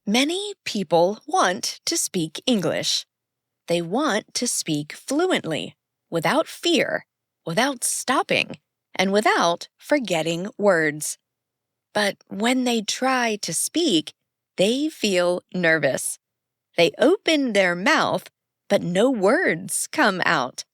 Many people want to speak English. They want to speak fluently, without fear, without stopping, and without forgetting words. But when they try to speak, they feel nervous. They open their mouth, but no words come out.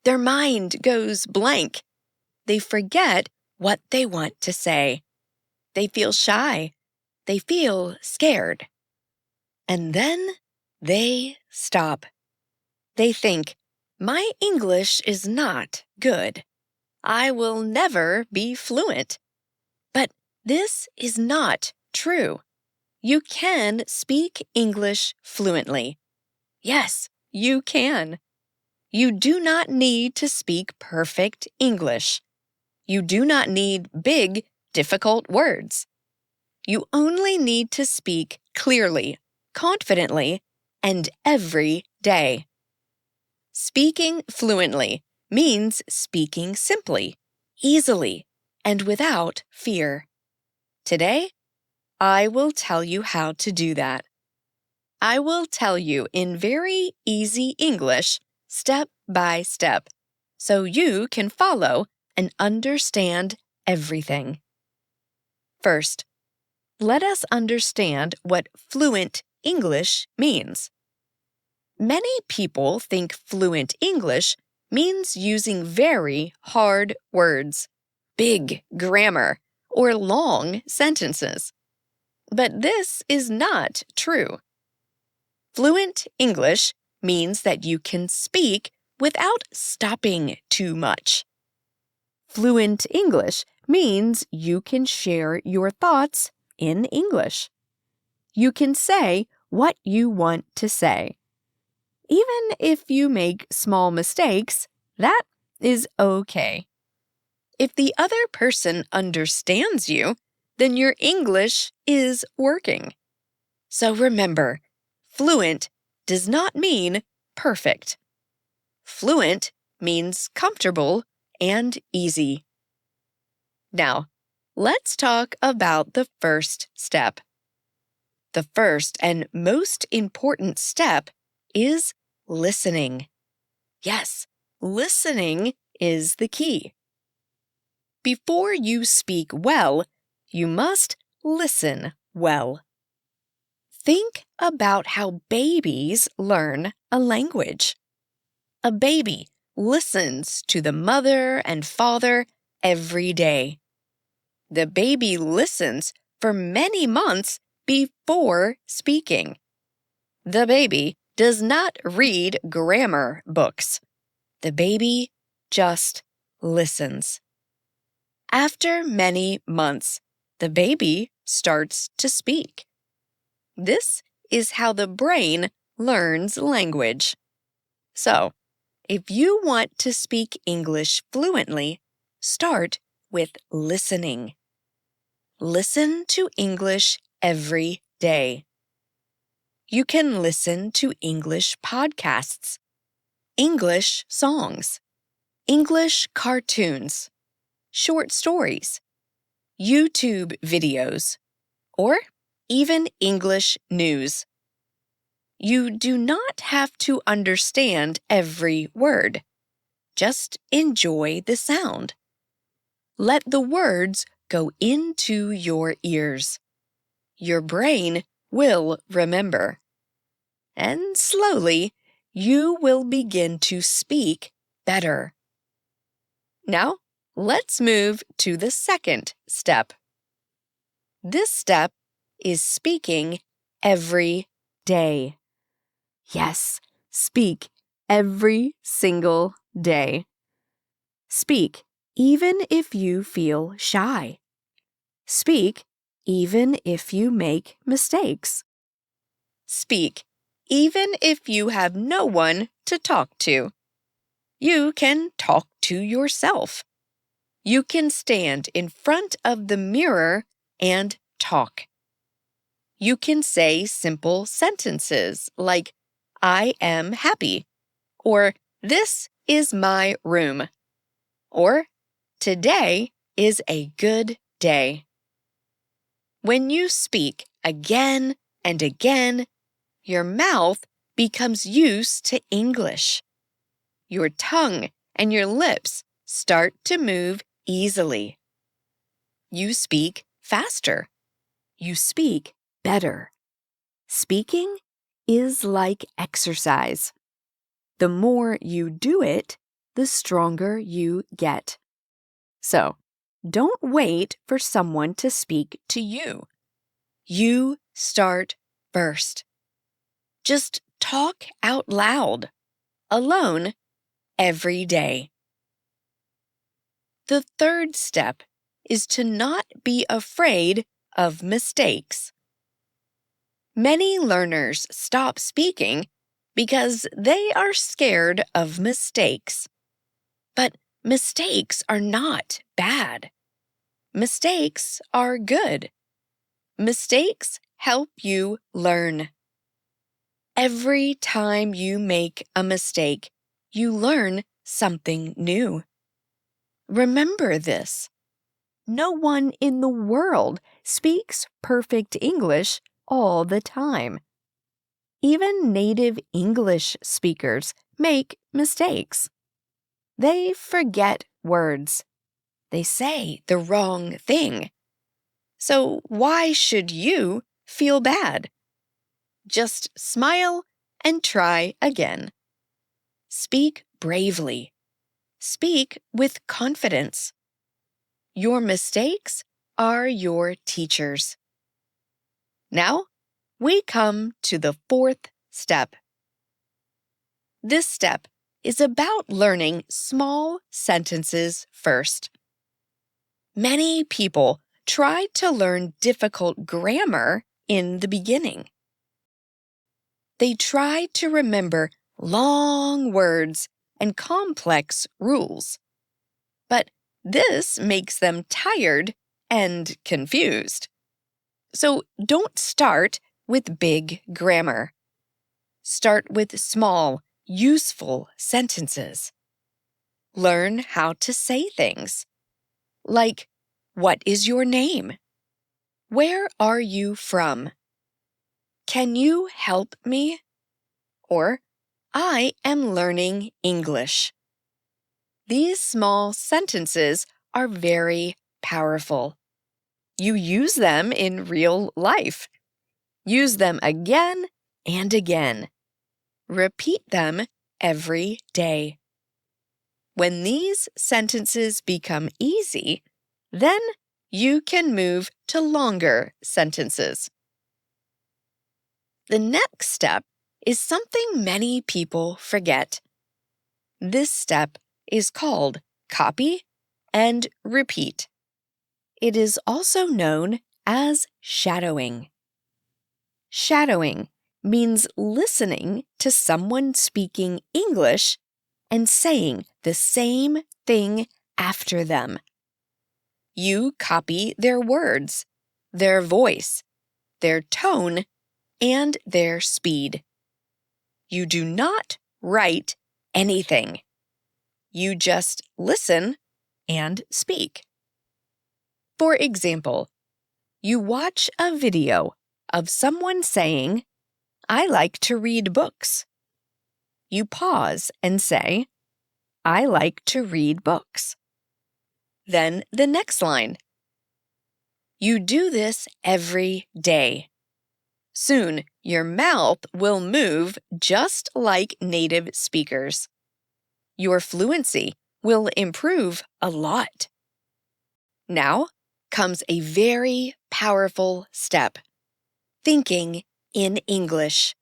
Their mind goes blank. They forget what they want to say. They feel shy. They feel scared. And then they stop. They think, my English is not good. I will never be fluent. But this is not true. You can speak English fluently. Yes, you can. You do not need to speak perfect English. You do not need big, difficult words. You only need to speak clearly, confidently, and every day. Speaking fluently means speaking simply, easily, and without fear. Today, I will tell you how to do that. I will tell you in very easy English, step by step, so you can follow and understand everything. First, let us understand what fluent English means. Many people think fluent English means using very hard words, big grammar, or long sentences. But this is not true. Fluent English means that you can speak without stopping too much. Fluent English means you can share your thoughts in English. You can say what you want to say. Even if you make small mistakes, that is okay. If the other person understands you, then your English is working. So remember, fluent does not mean perfect. Fluent means comfortable and easy. Now, let's talk about the first step. The first and most important step is listening. Yes, listening is the key. Before you speak well, you must listen well. Think about how babies learn a language. A baby listens to the mother and father every day. The baby listens for many months before speaking. The baby does not read grammar books. The baby just listens. After many months, the baby starts to speak. This is how the brain learns language. So, if you want to speak English fluently, start with listening. Listen to English every day. You can listen to English podcasts, English songs, English cartoons, short stories, YouTube videos, or even English news. You do not have to understand every word. Just enjoy the sound. Let the words go into your ears. Your brain will remember. And slowly, you will begin to speak better. Now, let's move to the second step. This step is speaking every day. Yes, speak every single day. Speak even if you feel shy. Speak even if you make mistakes. Speak even if you have no one to talk to. You can talk to yourself. You can stand in front of the mirror and talk. You can say simple sentences like, I am happy, or this is my room, or today is a good day. When you speak again and again, your mouth becomes used to English. Your tongue and your lips start to move easily. You speak faster. You speak better. Speaking is like exercise. The more you do it, the stronger you get. So, don't wait for someone to speak to you. You start first. Just talk out loud, alone, every day. The third step is to not be afraid of mistakes. Many learners stop speaking because they are scared of mistakes. But mistakes are not bad. Mistakes are good. Mistakes help you learn. Every time you make a mistake, you learn something new. Remember this. No one in the world speaks perfect English all the time. Even native English speakers make mistakes. They forget words. They say the wrong thing. So why should you feel bad? Just smile and try again. Speak bravely. Speak with confidence. Your mistakes are your teachers. Now, we come to the fourth step. This step is about learning small sentences first. Many people try to learn difficult grammar in the beginning. They try to remember long words and complex rules. But this makes them tired and confused. So don't start with big grammar. Start with small, useful sentences. Learn how to say things like, "What is your name?" "Where are you from?" "Can you help me?" Or, "I am learning English." These small sentences are very powerful. You use them in real life. Use them again and again. Repeat them every day. When these sentences become easy, then you can move to longer sentences. The next step is something many people forget. This step is called copy and repeat. It is also known as shadowing. Shadowing means listening to someone speaking English and saying the same thing after them. You copy their words, their voice, their tone, and their speed. You do not write anything. You just listen and speak. For example, you watch a video of someone saying, "I like to read books." You pause and say, "I like to read books." Then the next line. You do this every day. Soon, your mouth will move just like native speakers. Your fluency will improve a lot. Now comes a very powerful step: thinking in English.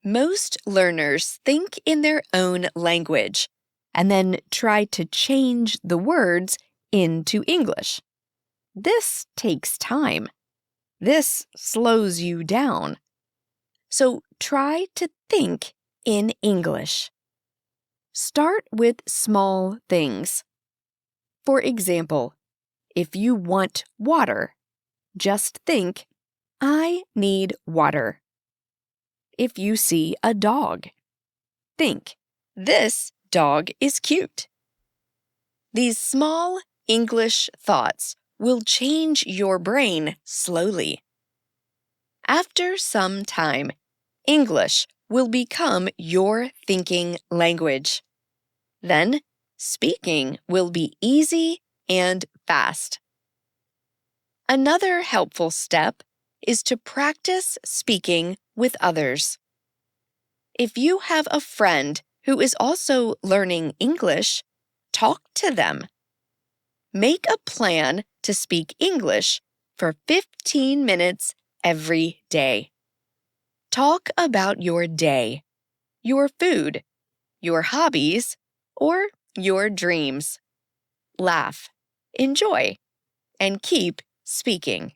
Most learners think in their own language and then try to change the words into English. This takes time. This slows you down. So try to think in English. Start with small things. For example, if you want water, just think, "I need water." If you see a dog, think, "This dog is cute." These small English thoughts will change your brain slowly. After some time, English will become your thinking language. Then, speaking will be easy and fast. Another helpful step is to practice speaking with others. If you have a friend who is also learning English, talk to them. Make a plan to speak English for 15 minutes every day. Talk about your day, your food, your hobbies, or your dreams. Laugh, enjoy, and keep speaking.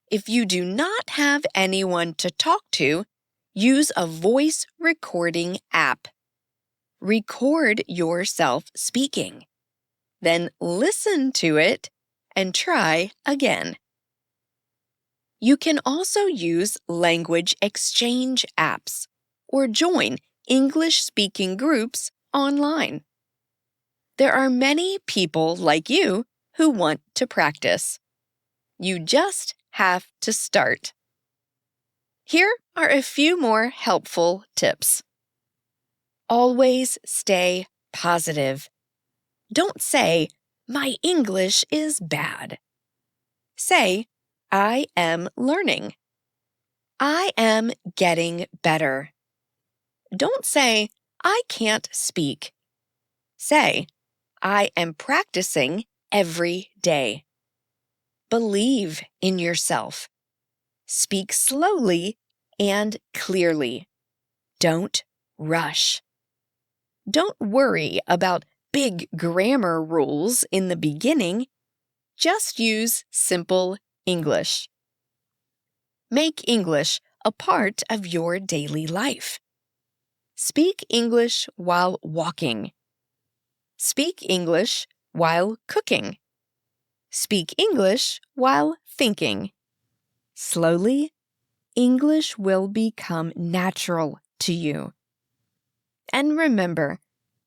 If you do not have anyone to talk to, use a voice recording app. Record yourself speaking. Then listen to it and try again. You can also use language exchange apps or join English-speaking groups online. There are many people like you who want to practice. You just have to start. Here are a few more helpful tips. Always stay positive. Don't say, "My English is bad." Say, "I am learning." "I am getting better." Don't say, "I can't speak." Say, "I am practicing every day." Believe in yourself. Speak slowly and clearly. Don't rush. Don't worry about big grammar rules in the beginning. Just use simple English. Make English a part of your daily life. Speak English while walking. Speak English while cooking. Speak English while thinking. Slowly, English will become natural to you. And remember,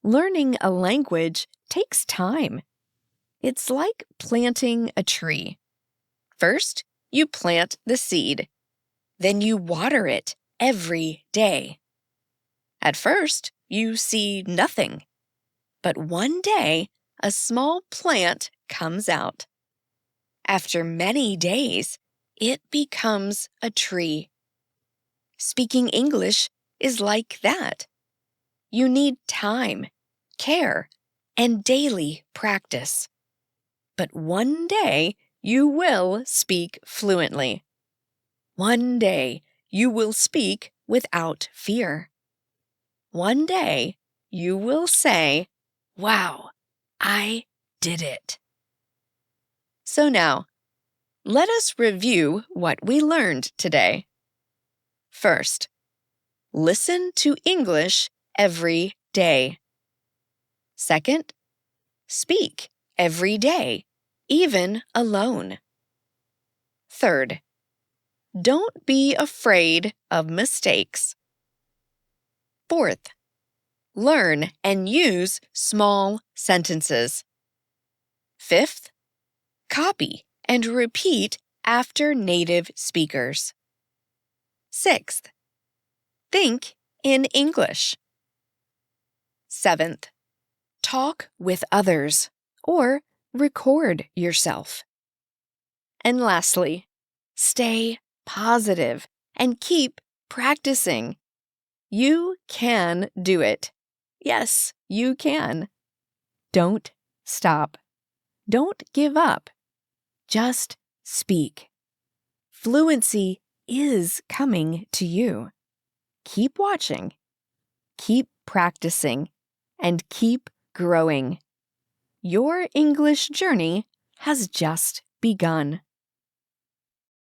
learning a language takes time. It's like planting a tree. First, you plant the seed. Then you water it every day. At first, you see nothing. But one day, a small plant comes out. After many days, it becomes a tree. Speaking English is like that. You need time, care, and daily practice. But one day, you will speak fluently. One day, you will speak without fear. One day, you will say, "Wow, I did it." So now, let us review what we learned today. First, listen to English every day. Second, speak every day, even alone. Third, don't be afraid of mistakes. Fourth, learn and use small sentences. Fifth, copy and repeat after native speakers. Sixth, think in English. Seventh, talk with others or record yourself. And lastly, stay positive and keep practicing. You can do it. Yes, you can. Don't stop. Don't give up. Just speak. Fluency is coming to you. Keep watching, keep practicing, and keep growing. Your English journey has just begun.